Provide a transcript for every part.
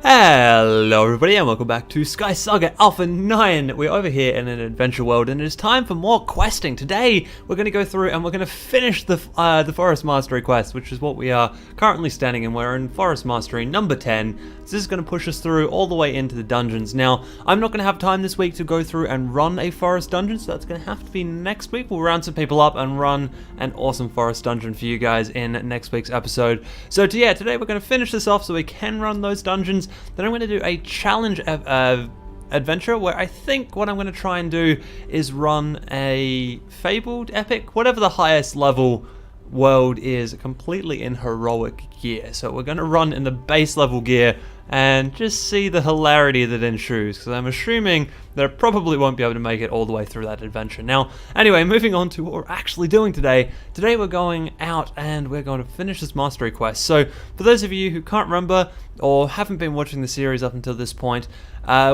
Hello everybody and welcome back to SkySaga Alpha 9. We're over here in an adventure world and it is time for more questing. Today we're going to go through and we're going to finish the Forest Mastery quest, which is what we are currently standing in. We're in Forest Mastery number 10. So this is going to push us through all the way into the dungeons. Now, I'm not going to have time this week to go through and run a forest dungeon, so that's going to have to be next week. We'll round some people up and run an awesome forest dungeon for you guys in next week's episode. So yeah, today we're going to finish this off so we can run those dungeons. Then I'm going to do a challenge adventure where I think what I'm going to try and do is run a fabled epic, whatever the highest level world is, completely in heroic gear. So we're going to run in the base level gear and just see the hilarity that ensues, because I'm assuming that I probably won't be able to make it all the way through that adventure. Now, anyway, moving on to what we're actually doing today. Today we're going out and we're going to finish this mastery quest. So, for those of you who can't remember or haven't been watching the series up until this point,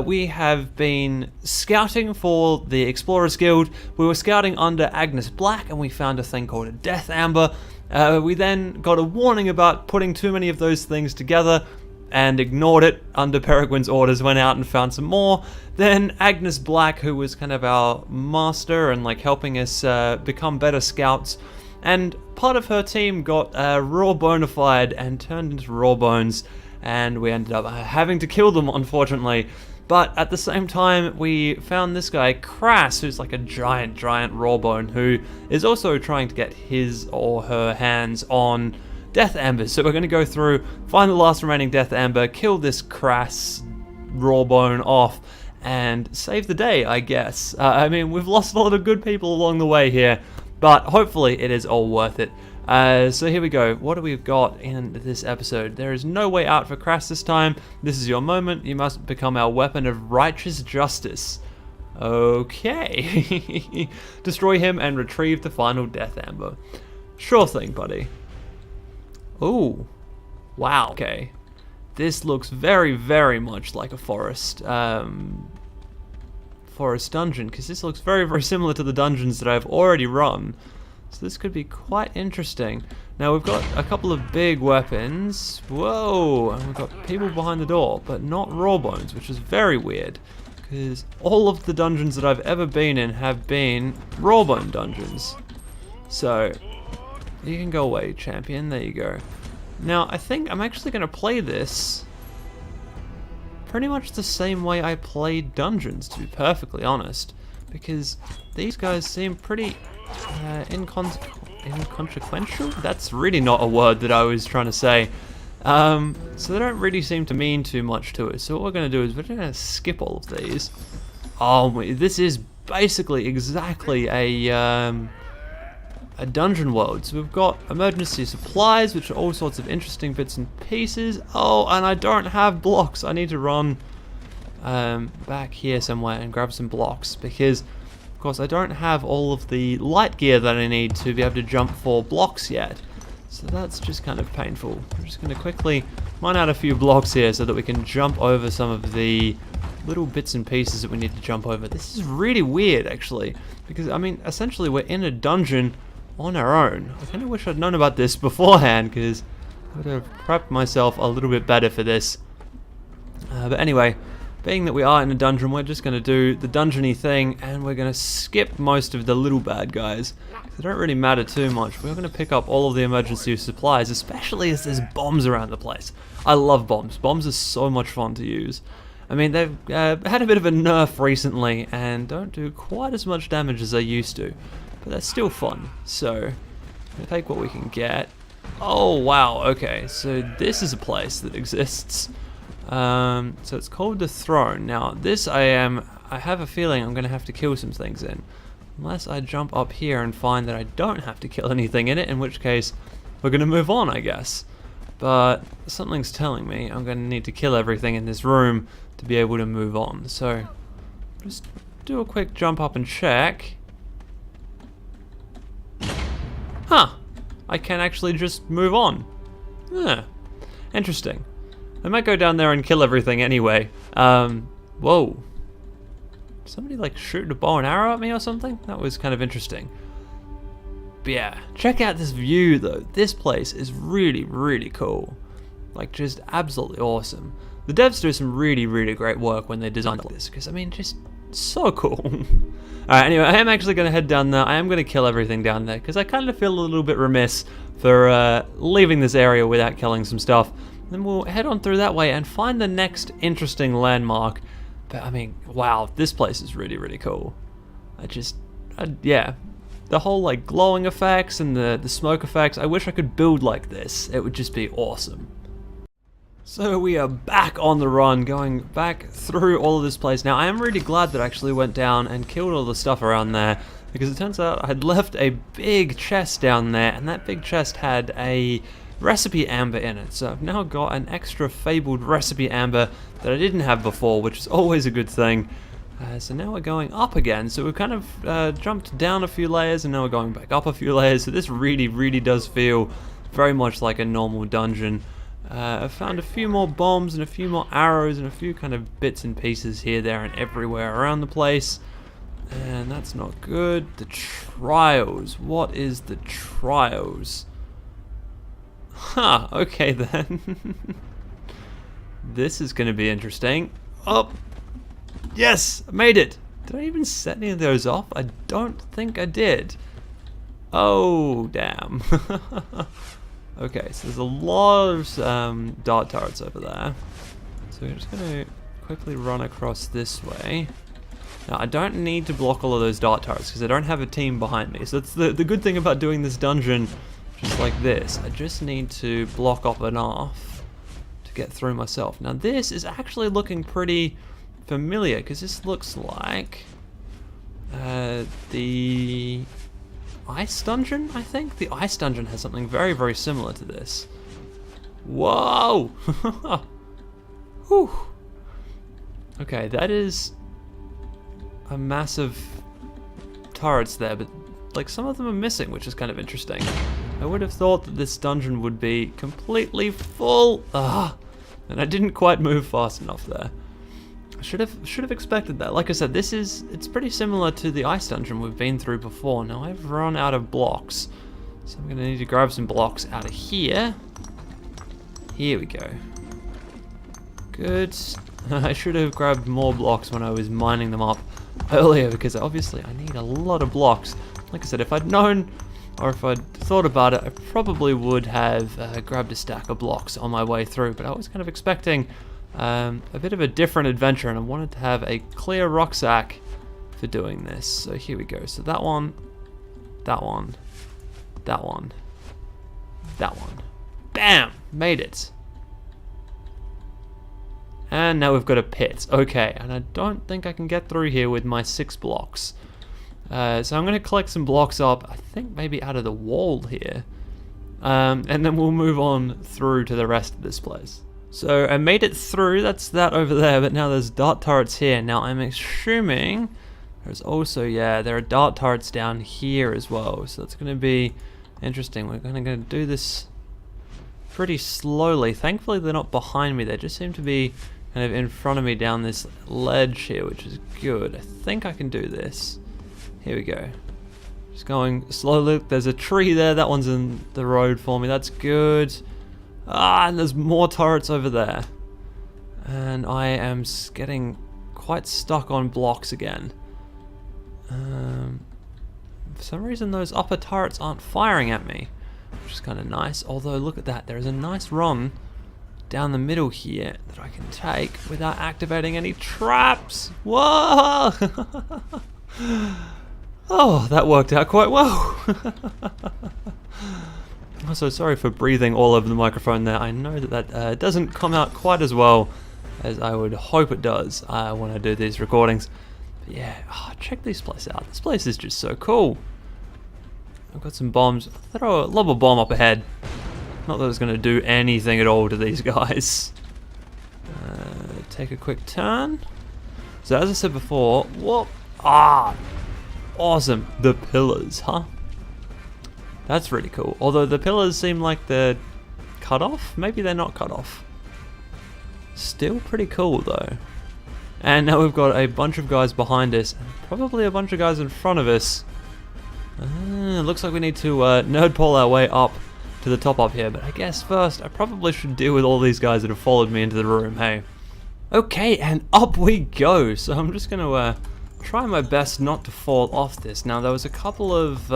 we have been scouting for the Explorers Guild. We were scouting under Agnes Black and we found a thing called a Death Amber. We then got a warning about putting too many of those things together and ignored it under Peregrine's orders, went out and found some more. Then Agnes Black, who was kind of our master and like helping us become better scouts, and part of her team got raw bonafide and turned into raw bones, and we ended up having to kill them, unfortunately. But at the same time, we found this guy, Kras, who's like a giant rawbone, who is also trying to get his or her hands on Death Ambers. So we're going to go through, find the last remaining Death Amber, kill this Kras rawbone off, and save the day, I guess. I mean, we've lost a lot of good people along the way here, but hopefully it is all worth it. So here we go. What do we got in this episode? There is no way out for Kras this time. This is your moment. You must become our weapon of righteous justice. Okay. Destroy him and retrieve the final Death Amber. Sure thing, buddy. Ooh. Wow. Okay. This looks very much like a forest dungeon, because this looks very similar to the dungeons that I've already run. So this could be quite interesting. Now we've got a couple of big weapons. Whoa! And we've got people behind the door, but not raw bones, which is very weird, because all of the dungeons that I've ever been in have been raw bone dungeons. So you can go away, champion. There you go. Now I think I'm actually going to play this pretty much the same way I played dungeons, to be perfectly honest, because these guys seem pretty inconsequential? That's really not a word that I was trying to say. So they don't really seem to mean too much to us. So what we're going to do is we're going to skip all of these. Oh, this is basically exactly a dungeon world. So we've got emergency supplies, which are all sorts of interesting bits and pieces. Oh, and I don't have blocks. I need to run back here somewhere and grab some blocks, because of course I don't have all of the light gear that I need to be able to jump for blocks yet. So that's just kind of painful. I'm just going to quickly mine out a few blocks here so that we can jump over some of the little bits and pieces that we need to jump over. This is really weird, actually, because I mean, essentially we're in a dungeon on our own. I kind of wish I'd known about this beforehand, because I would have prepped myself a little bit better for this. But anyway, being that we are in a dungeon, we're just going to do the dungeony thing, and we're going to skip most of the little bad guys. They don't really matter too much. We're going to pick up all of the emergency supplies, especially as there's bombs around the place. I love bombs. Bombs are so much fun to use. I mean, they've had a bit of a nerf recently, and don't do quite as much damage as they used to. But that's still fun. So, we'll take what we can get. Oh, wow. Okay, so this is a place that exists. So it's called the Throne. Now, this I have a feeling I'm going to have to kill some things in. Unless I jump up here and find that I don't have to kill anything in it, in which case we're going to move on, I guess. But something's telling me I'm going to need to kill everything in this room to be able to move on. So, just do a quick jump up and check. Huh, I can actually just move on. Yeah, interesting. I might go down there and kill everything anyway. Whoa. Somebody like shooting a bow and arrow at me or something? That was kind of interesting. But yeah, check out this view though. This place is really cool. Like just absolutely awesome. The devs do some really, really great work when they design this, because I mean, just so cool. Alright, anyway, I am actually going to head down there. I am going to kill everything down there, because I kind of feel a little bit remiss for leaving this area without killing some stuff. Then we'll head on through that way and find the next interesting landmark. But I mean, wow, this place is really, really cool. Yeah. The whole like glowing effects and the smoke effects, I wish I could build like this. It would just be awesome. So we are back on the run, going back through all of this place. Now I am really glad that I actually went down and killed all the stuff around there, because it turns out I had left a big chest down there, and that big chest had a recipe amber in it. So I've now got an extra fabled recipe amber that I didn't have before, which is always a good thing. So now we're going up again. So we've kind of jumped down a few layers, and now we're going back up a few layers. So this really, really does feel very much like a normal dungeon. I've found a few more bombs and a few more arrows and a few kind of bits and pieces here, there, and everywhere around the place. And that's not good. The trials. What is the trials? Huh, okay then. This is going to be interesting. Oh, yes, I made it. Did I even set any of those off? I don't think I did. Oh, damn. Okay, so there's a lot of dart turrets over there. So we're just going to quickly run across this way. Now, I don't need to block all of those dart turrets because I don't have a team behind me. So that's the good thing about doing this dungeon just like this. I just need to block up enough to get through myself. Now, this is actually looking pretty familiar because this looks like the ice dungeon, I think? The ice dungeon has something very, very similar to this. Whoa! Whew. Okay, that is a massive turrets there, but like some of them are missing, which is kind of interesting. I would have thought that this dungeon would be completely full. And I didn't quite move fast enough there. I should have expected that. Like I said, it's pretty similar to the ice dungeon we've been through before. Now I've run out of blocks, so I'm gonna need to grab some blocks out of here. Here we go. Good. I should have grabbed more blocks when I was mining them up earlier, because obviously I need a lot of blocks. Like I said, if I'd known, or if I'd thought about it, I probably would have grabbed a stack of blocks on my way through, but I was kind of expecting a bit of a different adventure, and I wanted to have a clear rucksack for doing this. So here we go. So that one, that one, that one, that one. Bam! Made it. And now we've got a pit. Okay, and I don't think I can get through here with my 6 blocks. So I'm going to collect some blocks up, I think maybe out of the wall here. And then we'll move on through to the rest of this place. So I made it through, that's that over there, but now there's dart turrets here. Now I'm assuming there's also, yeah, there are dart turrets down here as well. So that's going to be interesting. We're going to do this pretty slowly. Thankfully they're not behind me, they just seem to be kind of in front of me down this ledge here, which is good. I think I can do this. Here we go. Just going slowly. There's a tree there, that one's in the road for me, that's good. And there's more turrets over there. And I am getting quite stuck on blocks again. For some reason those upper turrets aren't firing at me, which is kind of nice. Although look at that, there is a nice run down the middle here that I can take without activating any traps. Whoa! Oh, that worked out quite well. Also, sorry for breathing all over the microphone there. I know that doesn't come out quite as well as I would hope it does when I do these recordings. But yeah, check this place out. This place is just so cool. I've got some bombs. I'll throw a lob a bomb up ahead. Not that it's going to do anything at all to these guys. Take a quick turn. So as I said before, whoop! Awesome. The pillars, huh? That's really cool. Although the pillars seem like they're cut off. Maybe they're not cut off. Still pretty cool though. And now we've got a bunch of guys behind us, and probably a bunch of guys in front of us. Looks like we need to nerd pole our way up to the top up here, but I guess first I probably should deal with all these guys that have followed me into the room, hey. Okay, and up we go. So I'm just going to try my best not to fall off this. Now, there was a couple of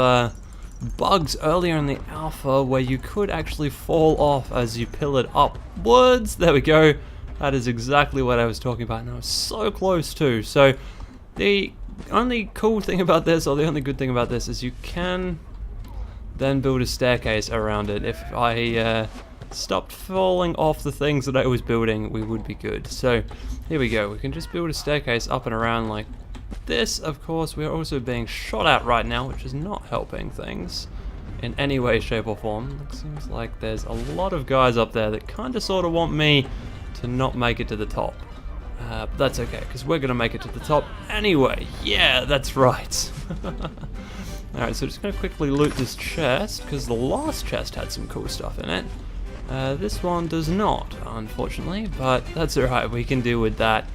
bugs earlier in the alpha where you could actually fall off as you pillared upwards. There we go. That is exactly what I was talking about, and I was so close too. So the only cool thing about this, or the only good thing about this, is you can then build a staircase around it. If I stopped falling off the things that I was building, we would be good. So here we go. We can just build a staircase up and around like this. Of course, we're also being shot at right now, which is not helping things in any way, shape, or form. It seems like there's a lot of guys up there that kind of sort of want me to not make it to the top. But that's okay, because we're going to make it to the top anyway. Yeah, that's right. Alright, so just going to quickly loot this chest, because the last chest had some cool stuff in it. This one does not, unfortunately, but that's alright, we can deal with that.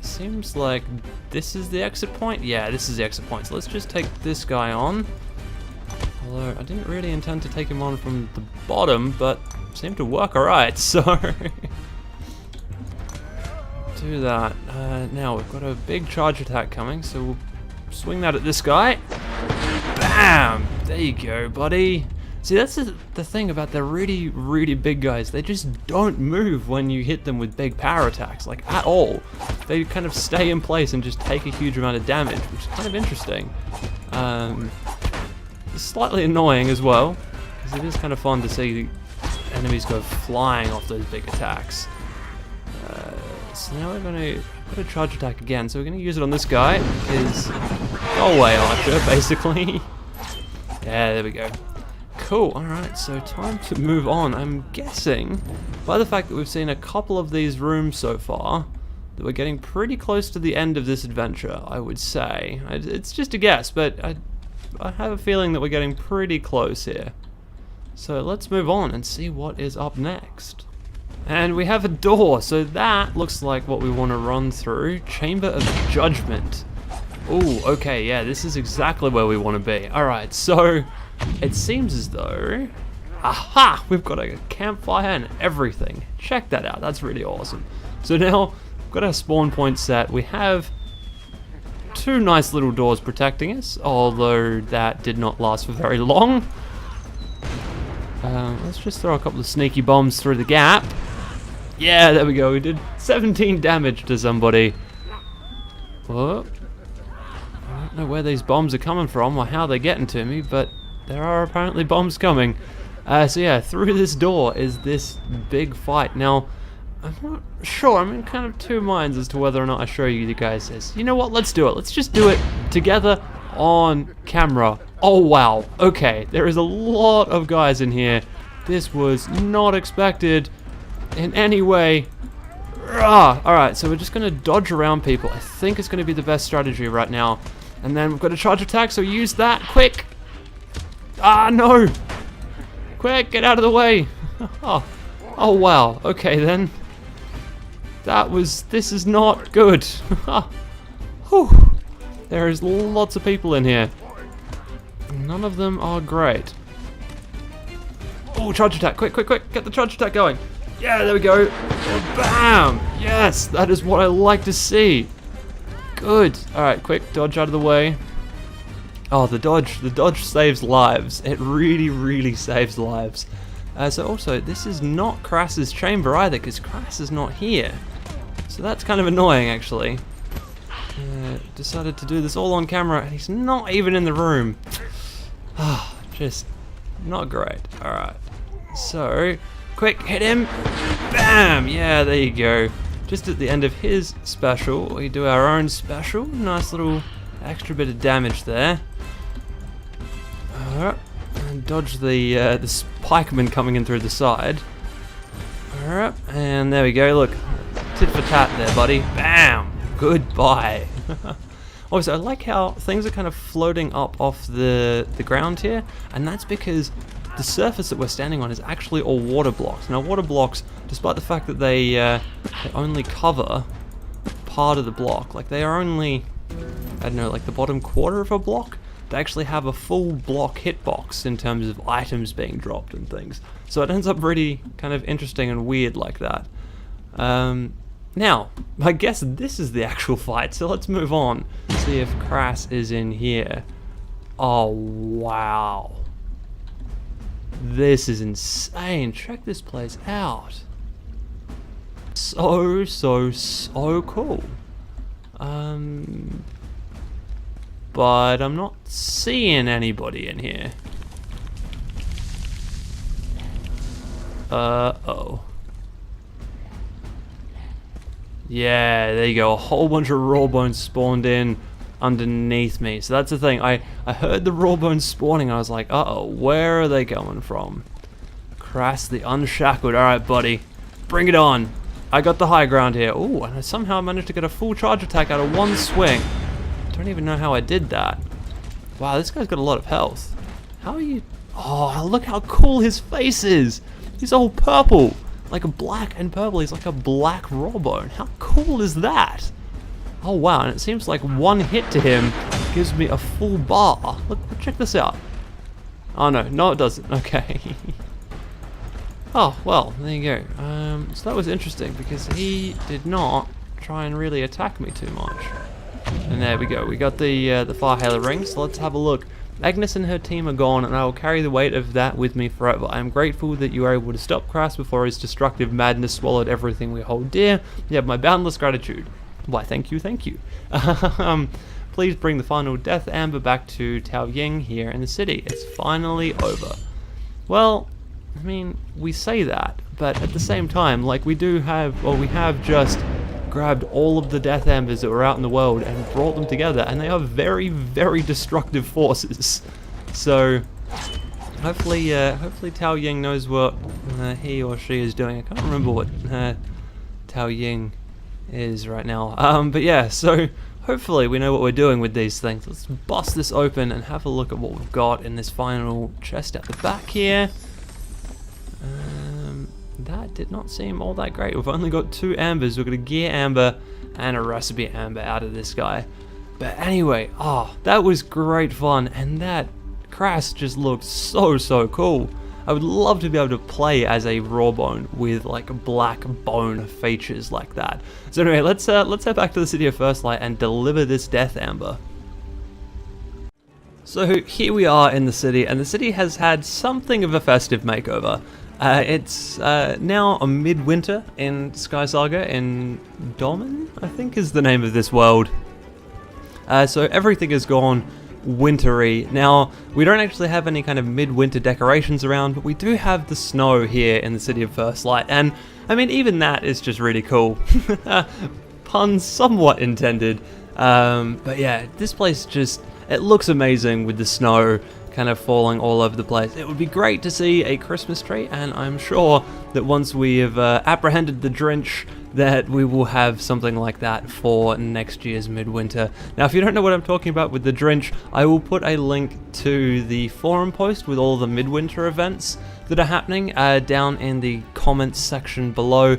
Seems like this is the exit point? Yeah, this is the exit point, so let's just take this guy on. Although, I didn't really intend to take him on from the bottom, but seemed to work alright, so... do that. Now, we've got a big charge attack coming, so we'll swing that at this guy. Bam! There you go, buddy. See, that's the thing about the really, really big guys. They just don't move when you hit them with big power attacks, like, at all. They kind of stay in place and just take a huge amount of damage, which is kind of interesting. It's slightly annoying as well, because it is kind of fun to see enemies go flying off those big attacks. So now we're going to put a charge attack again, so we're going to use it on this guy, because go away, Archer, basically. Yeah, there we go. Cool, alright, so time to move on. I'm guessing, by the fact that we've seen a couple of these rooms so far, that we're getting pretty close to the end of this adventure, I would say. It's just a guess, but I have a feeling that we're getting pretty close here. So let's move on and see what is up next. And we have a door, so that looks like what we want to run through. Chamber of Judgment. Ooh, okay, yeah, this is exactly where we want to be. Alright, so it seems as though... Aha! We've got a campfire and everything. Check that out, that's really awesome. So now, we've got our spawn point set. We have two nice little doors protecting us, although that did not last for very long. Let's just throw a couple of sneaky bombs through the gap. Yeah, there we go. We did 17 damage to somebody. Whoa. I don't know where these bombs are coming from or how they're getting to me, but there are apparently bombs coming. So yeah, through this door is this big fight. Now, I'm not sure. I'm in kind of two minds as to whether or not I show you guys this. You know what? Let's do it. Let's just do it together on camera. Oh wow. Okay, there is a lot of guys in here. This was not expected in any way. Alright, so we're just going to dodge around people. I think it's going to be the best strategy right now. And then we've got a charge attack, so use that. Quick! Ah, no! Quick, get out of the way! Oh wow. Okay then. This is not good. Whew. There is lots of people in here. None of them are great. Oh, charge attack. Quick, quick, quick. Get the charge attack going. Yeah, there we go. Bam! Yes, that is what I like to see. Good. Alright, quick, dodge out of the way. Oh, the dodge saves lives. It really, really saves lives. So also, this is not Kras's chamber either, because Kras is not here. So that's kind of annoying, actually. Decided to do this all on camera, and he's not even in the room. Just not great. Alright. So, quick, hit him. Bam! Yeah, there you go. Just at the end of his special, we do our own special. Nice little extra bit of damage there. Alright. And dodge the pikeman coming in through the side. Alright, and there we go. Look, tit for tat there, buddy. Bam! Goodbye. Also, I like how things are kind of floating up off the ground here, and that's because the surface that we're standing on is actually all water blocks. Now, water blocks, despite the fact that they only cover part of the block, like they are only, I don't know, like the bottom quarter of a block, they actually have a full block hitbox in terms of items being dropped and things. So it ends up really kind of interesting and weird like that. Now, I guess this is the actual fight, so let's move on. See if Kras is in here. Oh, wow. This is insane. Check this place out. So cool. But I'm not seeing anybody in here. Uh-oh. Yeah, there you go. A whole bunch of raw bones spawned in underneath me. So that's the thing. I heard the raw bones spawning. I was like, uh-oh, where are they coming from? Kras the Unshackled. Alright, buddy. Bring it on. I got the high ground here. Ooh, and I somehow managed to get a full charge attack out of one swing. Don't even know how I did that. Wow, this guy's got a lot of health. How are you... Oh, look how cool his face is. He's all purple. Like a black and purple. He's like a black raw bone. How cool is that? Oh, wow. And it seems like one hit to him gives me a full bar. Look, check this out. Oh, no, it doesn't. Okay. Oh, well, there you go. So that was interesting because he did not try and really attack me too much. And there we go. We got the Firehailer ring, so let's have a look. Agnes and her team are gone, and I will carry the weight of that with me forever. I am grateful that you were able to stop Kras before his destructive madness swallowed everything we hold dear. You have my boundless gratitude. Why, thank you, thank you. Please bring the final death amber back to Tao Ying here in the city. It's finally over. Well, I mean, we say that, but at the same time, like we have just grabbed all of the death ambers that were out in the world and brought them together, and they are very, very destructive forces. So hopefully Tao Ying knows what he or she is doing. I can't remember what Tao Ying is right now. But yeah, so hopefully we know what we're doing with these things. Let's bust this open and have a look at what we've got in this final chest at the back here. That did not seem all that great. We've only got 2 ambers. We've got a gear amber and a recipe amber out of this guy. But anyway, that was great fun, and that Kras just looked so cool. I would love to be able to play as a raw bone with like black bone features like that. So anyway, let's head back to the City of First Light and deliver this death amber. So here we are in the city, and the city has had something of a festive makeover. It's now a midwinter in SkySaga in Domen, I think is the name of this world. So everything has gone wintry. Now, we don't actually have any kind of midwinter decorations around, but we do have the snow here in the City of First Light, and I mean, even that is just really cool. Pun somewhat intended. But yeah, this place just, it looks amazing with the snow kind of falling all over the place. It would be great to see a Christmas tree, and I'm sure that once we have apprehended the drench, that we will have something like that for next year's midwinter. Now, if you don't know what I'm talking about with the drench, I will put a link to the forum post with all the midwinter events that are happening down in the comments section below,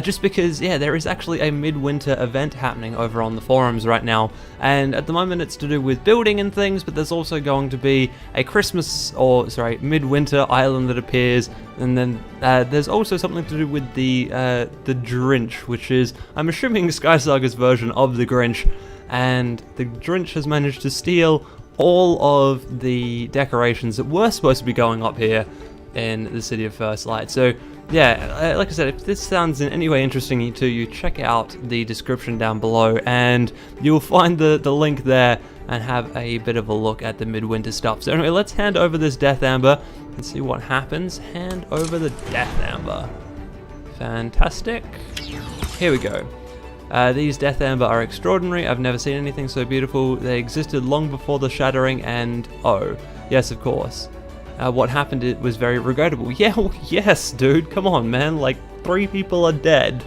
just because, yeah, there is actually a midwinter event happening over on the forums right now, and at the moment it's to do with building and things, but there's also going to be a midwinter island that appears, and then there's also something to do with the drench, which is, I'm assuming, SkySaga's version of the Grinch, and the Grinch has managed to steal all of the decorations that were supposed to be going up here in the City of First Light. So yeah, like I said, if this sounds in any way interesting to you, check out the description down below, and you'll find the link there and have a bit of a look at the midwinter stuff. So anyway, let's hand over this Death Amber and see what happens. Hand over the Death Amber. Fantastic. Here we go. These Death Amber are extraordinary. I've never seen anything so beautiful. They existed long before the Shattering, and oh, yes, of course. What happened, it was very regrettable. Yeah, well, yes, dude, come on, man. Like, 3 people are dead.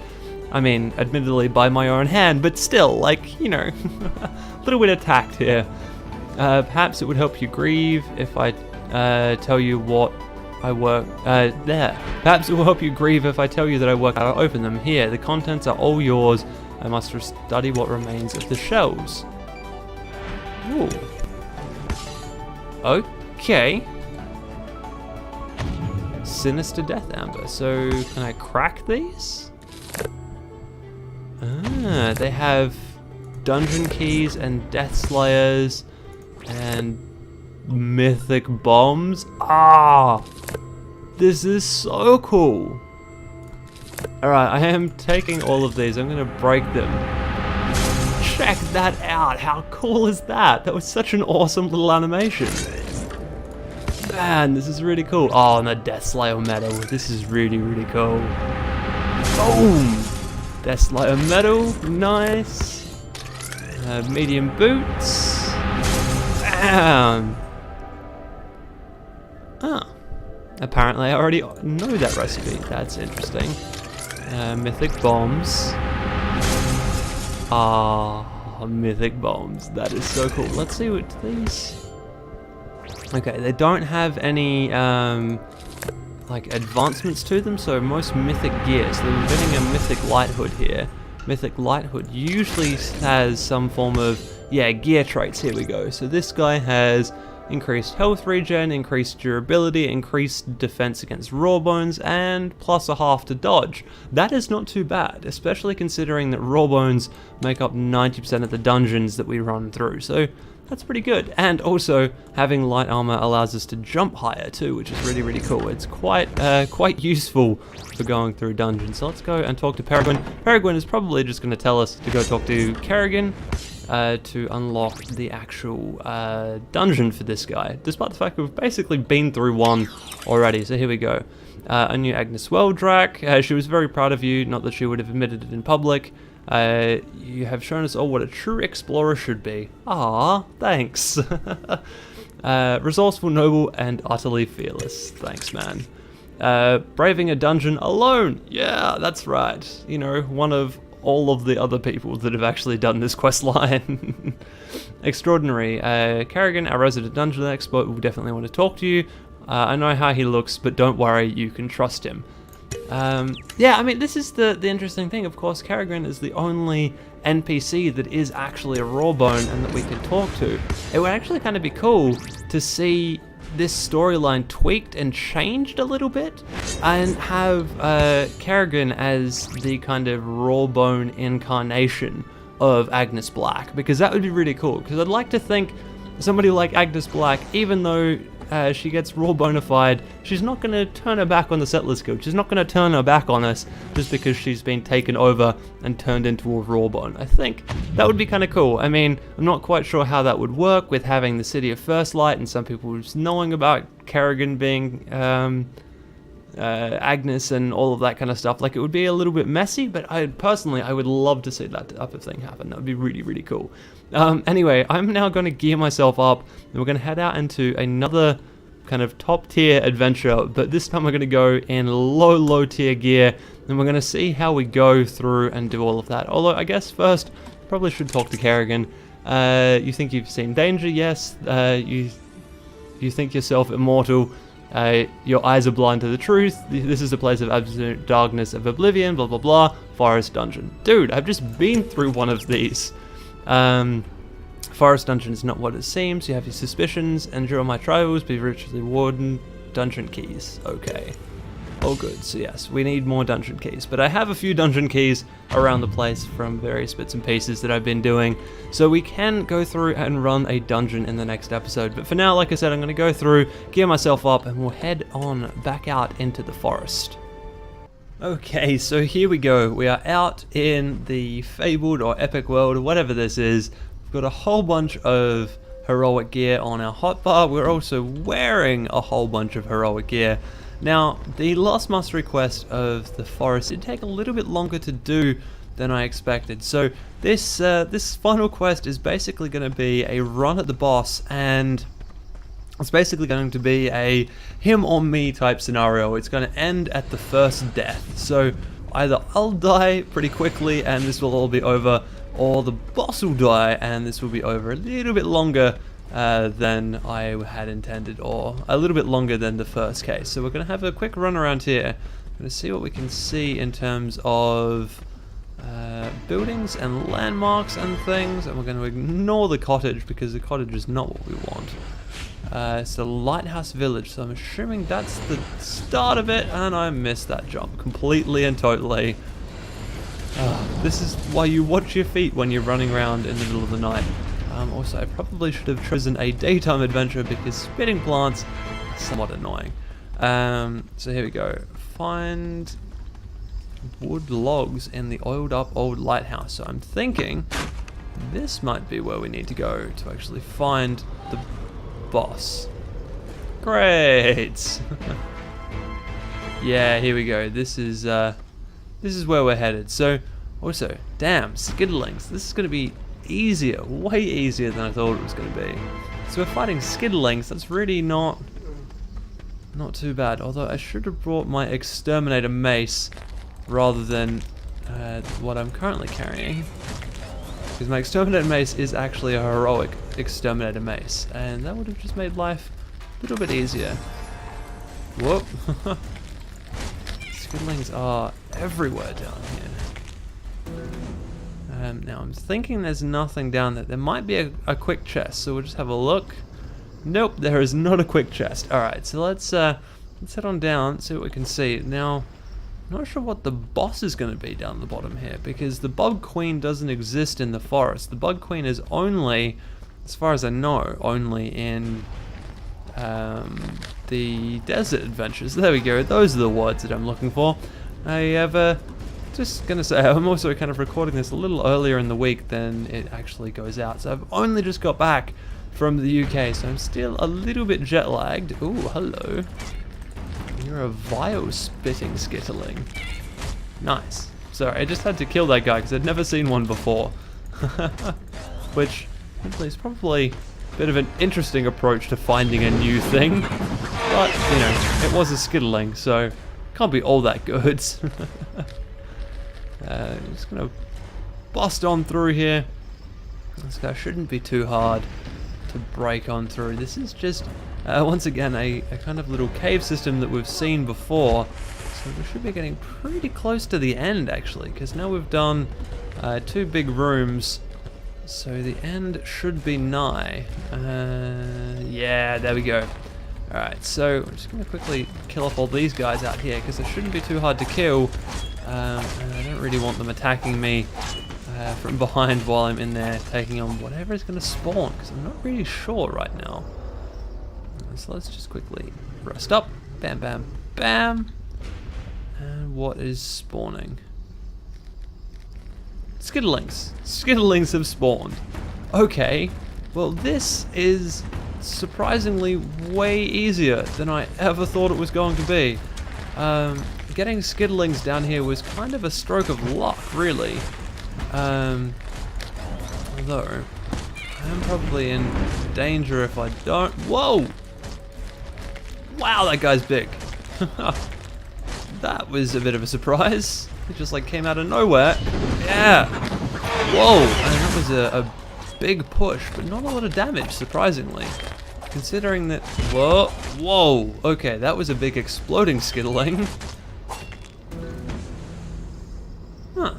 I mean, admittedly by my own hand, but still, like, you know, a little bit attacked here. Perhaps it would help you grieve if I tell you what I work... there. Perhaps it will help you grieve if I tell you that I work out. I'll open them here. The contents are all yours. I must study what remains of the shells. Ooh. Okay. Sinister Death Amber. So, can I crack these? Ah, they have dungeon keys and death slayers and mythic bombs. Ah, this is so cool. Alright, I am taking all of these. I'm gonna break them. Check that out. How cool is that? That was such an awesome little animation. Man, this is really cool. Oh, and the Death Slayer medal. This is really, really cool. Boom! Death Slayer medal. Nice. Medium boots. Bam! Ah. Apparently I already know that recipe. That's interesting. Mythic bombs. Ah, mythic bombs. That is so cool. Let's see what these... Okay, they don't have any like advancements to them, so most mythic gear. So we're getting a mythic light hood here. Mythic light hood usually has some form of, yeah, gear traits. Here we go. So this guy has increased health regen, increased durability, increased defense against raw bones, and plus a half to dodge. That is not too bad, especially considering that raw bones make up 90% of the dungeons that we run through. So that's pretty good. And also, having light armor allows us to jump higher too, which is really, really cool. It's quite useful for going through dungeons. So let's go and talk to Peregrine. Peregrine is probably just going to tell us to go talk to Kerrigan to unlock the actual dungeon for this guy, despite the fact that we've basically been through one already. So here we go. I knew Agnes well, Drac. She was very proud of you, not that she would have admitted it in public. You have shown us all what a true explorer should be. Ah, thanks. Resourceful, noble, and utterly fearless. Thanks, man. Braving a dungeon alone. Yeah, that's right. You know, one of all of the other people that have actually done this quest line. Extraordinary. Kerrigan, our resident dungeon expert, will definitely want to talk to you. I know how he looks, but don't worry, you can trust him. Yeah, I mean, this is the interesting thing. Of course, Kerrigan is the only NPC that is actually a raw bone and that we can talk to. It would actually kind of be cool to see this storyline tweaked and changed a little bit and have Kerrigan as the kind of raw bone incarnation of Agnes Black, because that would be really cool. Because I'd like to think somebody like Agnes Black, even though she gets raw bonafide, she's not going to turn her back on the Settlers Guild. She's not going to turn her back on us just because she's been taken over and turned into a raw bone. I think that would be kind of cool. I mean, I'm not quite sure how that would work with having the City of First Light and some people just knowing about Kerrigan being Agnes and all of that kind of stuff. Like, it would be a little bit messy, but I would love to see that type of thing happen. That would be really, really cool. Anyway, I'm now going to gear myself up, and we're going to head out into another kind of top tier adventure, but this time we're going to go in low tier gear, and we're going to see how we go through and do all of that. Although, I guess first, probably should talk to Kerrigan. You think you've seen danger? Yes. You think yourself immortal. Your eyes are blind to the truth. This is a place of absolute darkness, of oblivion, blah blah blah. Forest dungeon. Dude, I've just been through one of these. Forest dungeon is not what it seems. You have your suspicions. Endure my trials. Be richly warden. Dungeon keys. Okay. Oh good. So yes, we need more dungeon keys. But I have a few dungeon keys around the place from various bits and pieces that I've been doing. So we can go through and run a dungeon in the next episode. But for now, like I said, I'm going to go through, gear myself up, and we'll head on back out into the forest. Okay, so here we go. We are out in the fabled or epic world, or whatever this is. We've got a whole bunch of heroic gear on our hotbar. We're also wearing a whole bunch of heroic gear. Now, the last mastery quest of the forest did take a little bit longer to do than I expected. So this final quest is basically going to be a run at the boss, and it's basically going to be a him or me type scenario. It's going to end at the first death. So either I'll die pretty quickly and this will all be over, or the boss will die and this will be over a little bit longer than I had intended, or a little bit longer than the first case. So we're going to have a quick run around here. We're going to see what we can see in terms of buildings and landmarks and things, and we're going to ignore the cottage because the cottage is not what we want. It's the lighthouse village, so I'm assuming that's the start of it, and I missed that jump completely and totally. This is why you watch your feet when you're running around in the middle of the night. Also, I probably should have chosen a daytime adventure because spitting plants are somewhat annoying. So here we go. Find wood logs in the oiled up old lighthouse. So I'm thinking this might be where we need to go to actually find the boss. Great! Yeah, here we go. This is where we're headed. So, also, damn, skitterlings. This is going to be easier, way easier than I thought it was going to be. So we're fighting skitterlings. That's really not too bad. Although I should have brought my exterminator mace rather than what I'm currently carrying. Because my exterminator mace is actually a heroic exterminator mace, and that would have just made life a little bit easier. Whoop! Skitterlings are everywhere down here. Now I'm thinking there's nothing down there. There might be a quick chest, so we'll just have a look. Nope, there is not a quick chest. Alright, so let's head on down, see what we can see. Now, I'm not sure what the boss is going to be down the bottom here, because the Bug Queen doesn't exist in the forest. The Bug Queen is only, as far as I know, only in the desert adventures. There we go, those are the words that I'm looking for. I have just gonna say, I'm also kind of recording this a little earlier in the week than it actually goes out. So I've only just got back from the UK, so I'm still a little bit jet lagged. Ooh, hello. You're a vile spitting skitterling. Nice. Sorry, I just had to kill that guy because I'd never seen one before. Which is probably a bit of an interesting approach to finding a new thing. But, you know, it was a skitterling, so can't be all that good. Just gonna bust on through here. This guy shouldn't be too hard to break on through. This is just once again a kind of little cave system that we've seen before, so we should be getting pretty close to the end actually, because now we've done 2 big rooms, so the end should be nigh. Yeah, there we go. Alright, so I'm just going to quickly kill off all these guys out here because they shouldn't be too hard to kill, and I don't really want them attacking me from behind while I'm in there taking on whatever is going to spawn, because I'm not really sure right now. So let's just quickly rest up. Bam, bam, bam. And what is spawning? Skitterlings. Skitterlings have spawned. Okay, well this is surprisingly way easier than I ever thought it was going to be. Getting skitterlings down here was kind of a stroke of luck, really. Although, I'm probably in danger if I don't... Whoa! Wow, that guy's big. That was a bit of a surprise. It just like came out of nowhere. Yeah! Whoa! And that was a big push, but not a lot of damage, surprisingly. Considering that... Whoa! Whoa! Okay, that was a big exploding skitterling. Huh.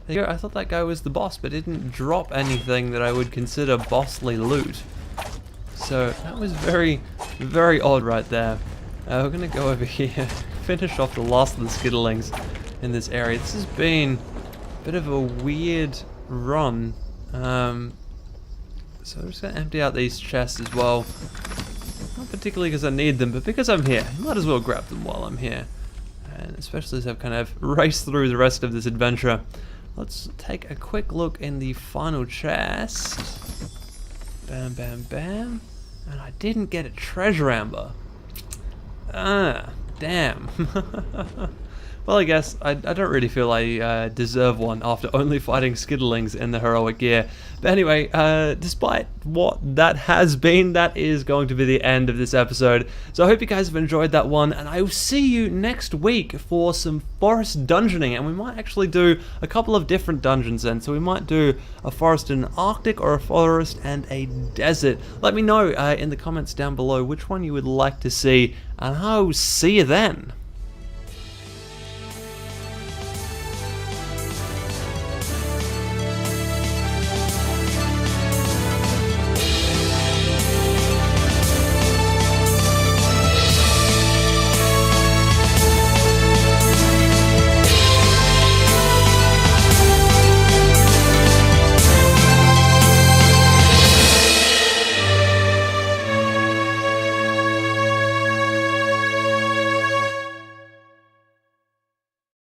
There you go. I thought that guy was the boss, but didn't drop anything that I would consider bossly loot. So that was very, very odd right there. We're going to go over here, finish off the last of the skitterlings in this area. This has been a bit of a weird run. So I'm just going to empty out these chests as well. Not particularly because I need them, but because I'm here. Might as well grab them while I'm here. And especially as I've kind of raced through the rest of this adventure. Let's take a quick look in the final chest. Bam, bam, bam. And I didn't get a treasure amber. Ah, damn. Well, I guess I don't really feel I deserve one after only fighting skitterlings in the heroic gear. But anyway, despite what that has been, that is going to be the end of this episode. So I hope you guys have enjoyed that one, and I will see you next week for some forest dungeoning, and we might actually do a couple of different dungeons then. So we might do a forest in Arctic or a forest and a desert. Let me know in the comments down below which one you would like to see, and I'll see you then.